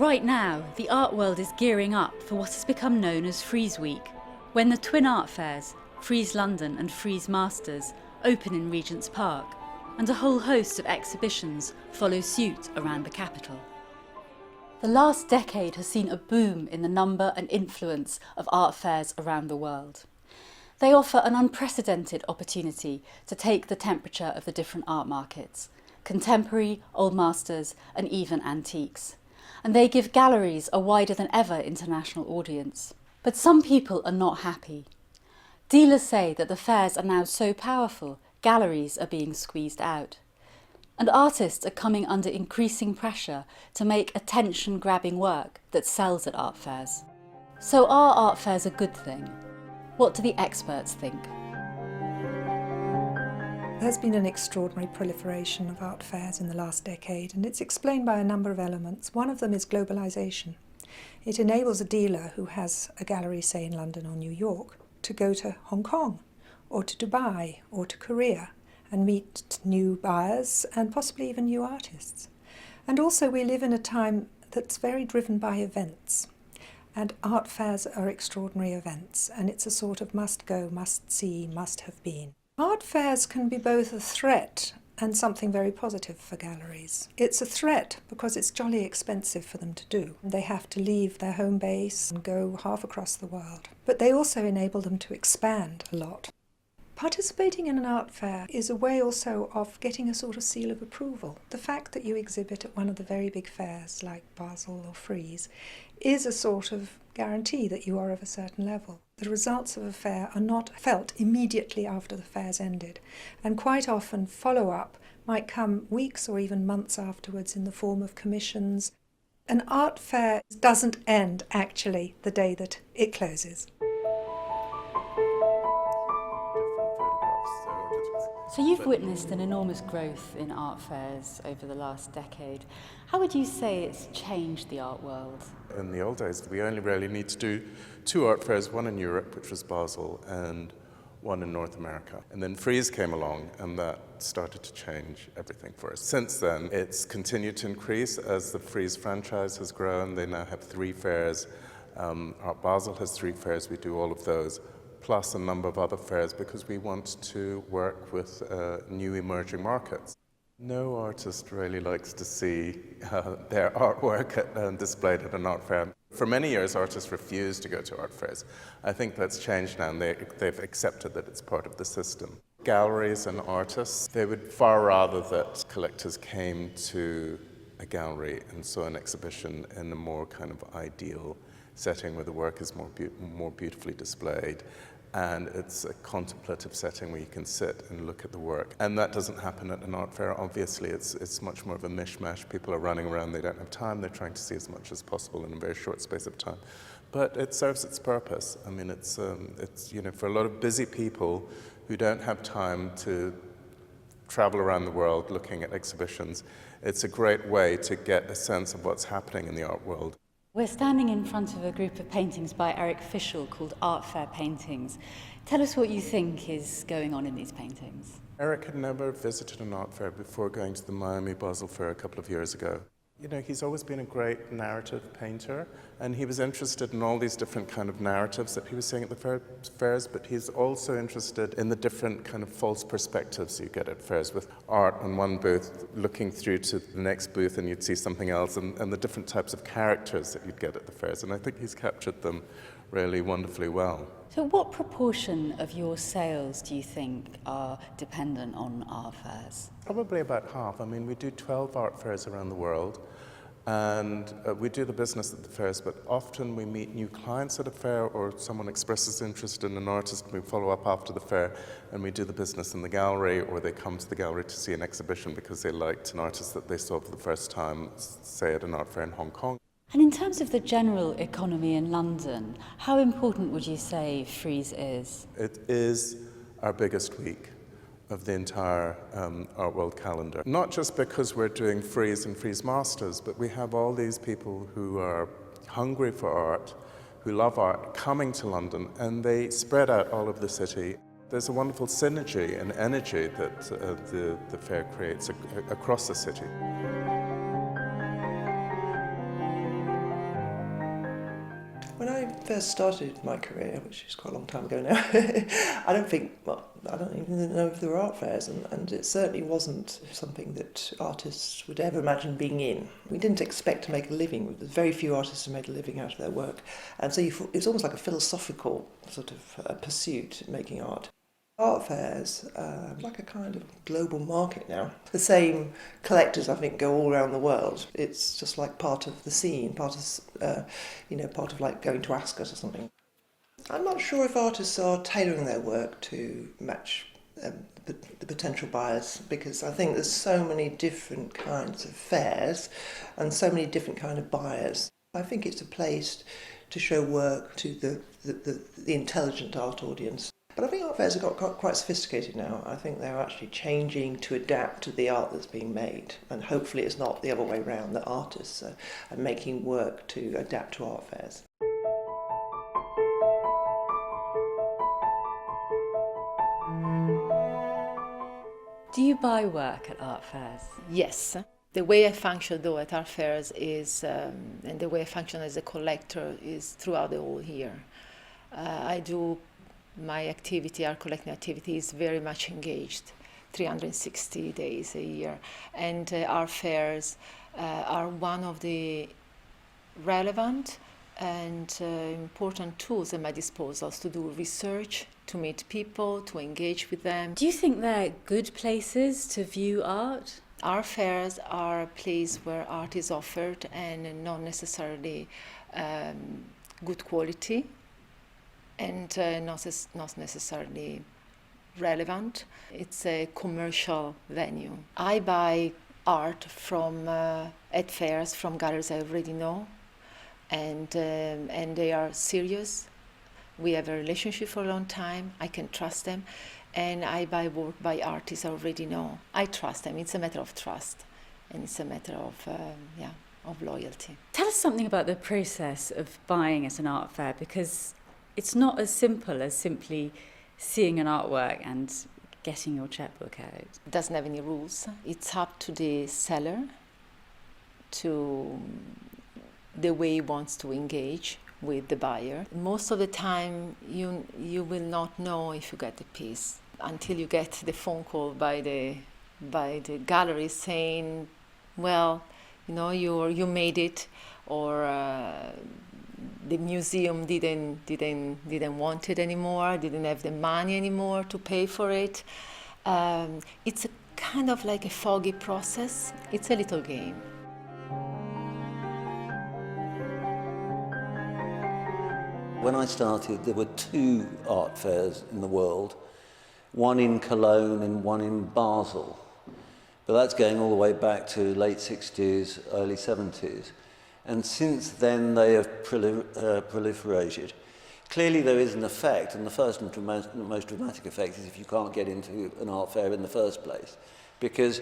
Right now, the art world is gearing up for what has become known as Frieze Week, when the twin art fairs, Frieze London and Frieze Masters, open in Regent's Park, and a whole host of exhibitions follow suit around the capital. The last decade has seen a boom in the number and influence of art fairs around the world. They offer an unprecedented opportunity to take the temperature of the different art markets, contemporary, old masters, and even antiques. And they give galleries a wider than ever international audience. But some people are not happy. Dealers say that the fairs are now so powerful, galleries are being squeezed out. And artists are coming under increasing pressure to make attention-grabbing work that sells at art fairs. So are art fairs a good thing? What do the experts think? There's been an extraordinary proliferation of art fairs in the last decade, and it's explained by a number of elements. One of them is globalization. It enables a dealer who has a gallery, say in London or New York, to go to Hong Kong or to Dubai or to Korea and meet new buyers and possibly even new artists. And also we live in a time that's very driven by events. And art fairs are extraordinary events, and it's a sort of must go, must see, must have been. Art fairs can be both a threat and something very positive for galleries. It's a threat because it's jolly expensive for them to do. They have to leave their home base and go half across the world. But they also enable them to expand a lot. Participating in an art fair is a way also of getting a sort of seal of approval. The fact that you exhibit at one of the very big fairs like Basel or Frieze is a sort of guarantee that you are of a certain level. The results of a fair are not felt immediately after the fair's ended, and quite often follow-up might come weeks or even months afterwards in the form of commissions. An art fair doesn't end actually the day that it closes. So you've witnessed an enormous growth in art fairs over the last decade. How would you say it's changed the art world? In the old days, we only really need to do two art fairs, one in Europe, which was Basel, and one in North America. And then Frieze came along, and that started to change everything for us. Since then, it's continued to increase as the Frieze franchise has grown. They now have 3 fairs. Art Basel has 3 fairs. We do all of those, plus a number of other fairs, because we want to work with new emerging markets. No artist really likes to see their artwork displayed at an art fair. For many years, artists refused to go to art fairs. I think that's changed now, and they've accepted that it's part of the system. Galleries and artists, they would far rather that collectors came to a gallery and saw an exhibition in a more kind of ideal setting where the work is more beautifully displayed, and it's a contemplative setting where you can sit and look at the work. And that doesn't happen at an art fair. Obviously, it's much more of a mishmash. People are running around, they don't have time, they're trying to see as much as possible in a very short space of time. But it serves its purpose. I mean, it's for a lot of busy people who don't have time to travel around the world looking at exhibitions, it's a great way to get a sense of what's happening in the art world. We're standing in front of a group of paintings by Eric Fischl called Art Fair Paintings. Tell us what you think is going on in these paintings. Eric had never visited an art fair before going to the Miami Basel Fair a couple of years ago. You know, he's always been a great narrative painter, and he was interested in all these different kind of narratives that he was seeing at the fairs, but he's also interested in the different kind of false perspectives you get at fairs, with art on one booth looking through to the next booth and you'd see something else, and the different types of characters that you'd get at the fairs, and I think he's captured them really wonderfully well. So what proportion of your sales do you think are dependent on art fairs? Probably about half. I mean, we do 12 art fairs around the world, and we do the business at the fairs, but often we meet new clients at a fair, or someone expresses interest in an artist, and we follow up after the fair, and we do the business in the gallery, or they come to the gallery to see an exhibition because they liked an artist that they saw for the first time, say at an art fair in Hong Kong. And in terms of the general economy in London, how important would you say Frieze is? It is our biggest week of the entire art world calendar. Not just because we're doing Frieze and Frieze Masters, but we have all these people who are hungry for art, who love art, coming to London, and they spread out all over the city. There's a wonderful synergy and energy that the fair creates across the city. When I first started my career, which is quite a long time ago now, I don't even know if there were art fairs, and it certainly wasn't something that artists would ever imagine being in. We didn't expect to make a living. There's very few artists who made a living out of their work, and so it was almost like a philosophical sort of pursuit, making art. Art fairs like a kind of global market now. The same collectors, I think, go all around the world. It's just like part of the scene, part of like going to Ascot or something. I'm not sure if artists are tailoring their work to match the potential buyers, because I think there's so many different kinds of fairs and so many different kind of buyers. I think it's a place to show work to the intelligent art audience. But I think art fairs have got quite sophisticated now. I think they're actually changing to adapt to the art that's being made. And hopefully it's not the other way around, that artists are making work to adapt to art fairs. Do you buy work at art fairs? Yes. The way I function, though, at art fairs is, and the way I function as a collector is throughout the whole year. My activity, art collecting activity, is very much engaged, 360 days a year. And art fairs are one of the relevant and important tools at my disposal to do research, to meet people, to engage with them. Do you think they're good places to view art? Art fairs are a place where art is offered and not necessarily good quality, and not necessarily relevant. It's a commercial venue. I buy art from at fairs from galleries I already know, and they are serious. We have a relationship for a long time. I can trust them, and I buy work by artists I already know. I trust them. It's a matter of trust, and it's a matter of loyalty. Tell us something about the process of buying at an art fair, because it's not as simple as simply seeing an artwork and getting your checkbook out. It doesn't have any rules. It's up to the seller to the way he wants to engage with the buyer. Most of the time, you will not know if you get the piece until you get the phone call by the gallery saying, well, you made it, or the museum didn't want it anymore, didn't have the money anymore to pay for it. It's a kind of like a foggy process. It's a little game. When I started, there were 2 art fairs in the world, one in Cologne and one in Basel. But that's going all the way back to late 60s, early 70s. And since then, they have proliferated. Clearly, there is an effect, and the first and most dramatic effect is if you can't get into an art fair in the first place. Because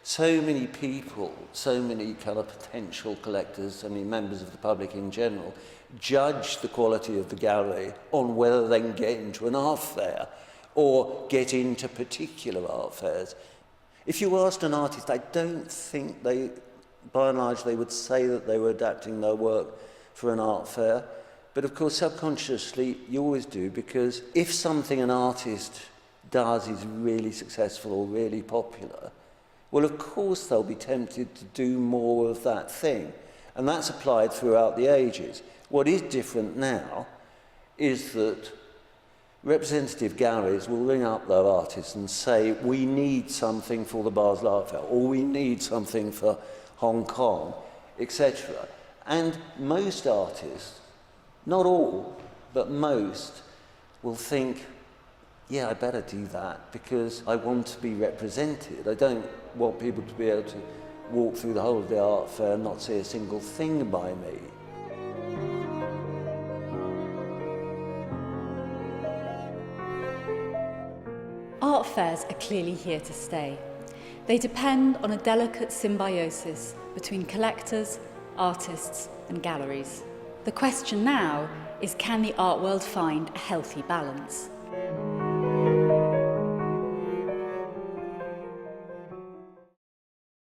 so many people, so many kind of potential collectors, I mean members of the public in general, judge the quality of the gallery on whether they can get into an art fair or get into particular art fairs. If you asked an artist, I don't think by and large, they would say that they were adapting their work for an art fair. But of course, subconsciously, you always do, because if something an artist does is really successful or really popular, well, of course, they'll be tempted to do more of that thing. And that's applied throughout the ages. What is different now is that representative galleries will ring up their artists and say, we need something for the Basel Art Fair, or we need something for Hong Kong, etc. And most artists, not all, but most, will think, yeah, I better do that because I want to be represented. I don't want people to be able to walk through the whole of the art fair and not see a single thing by me. Art fairs are clearly here to stay. They depend on a delicate symbiosis between collectors, artists, and galleries. The question now is, can the art world find a healthy balance?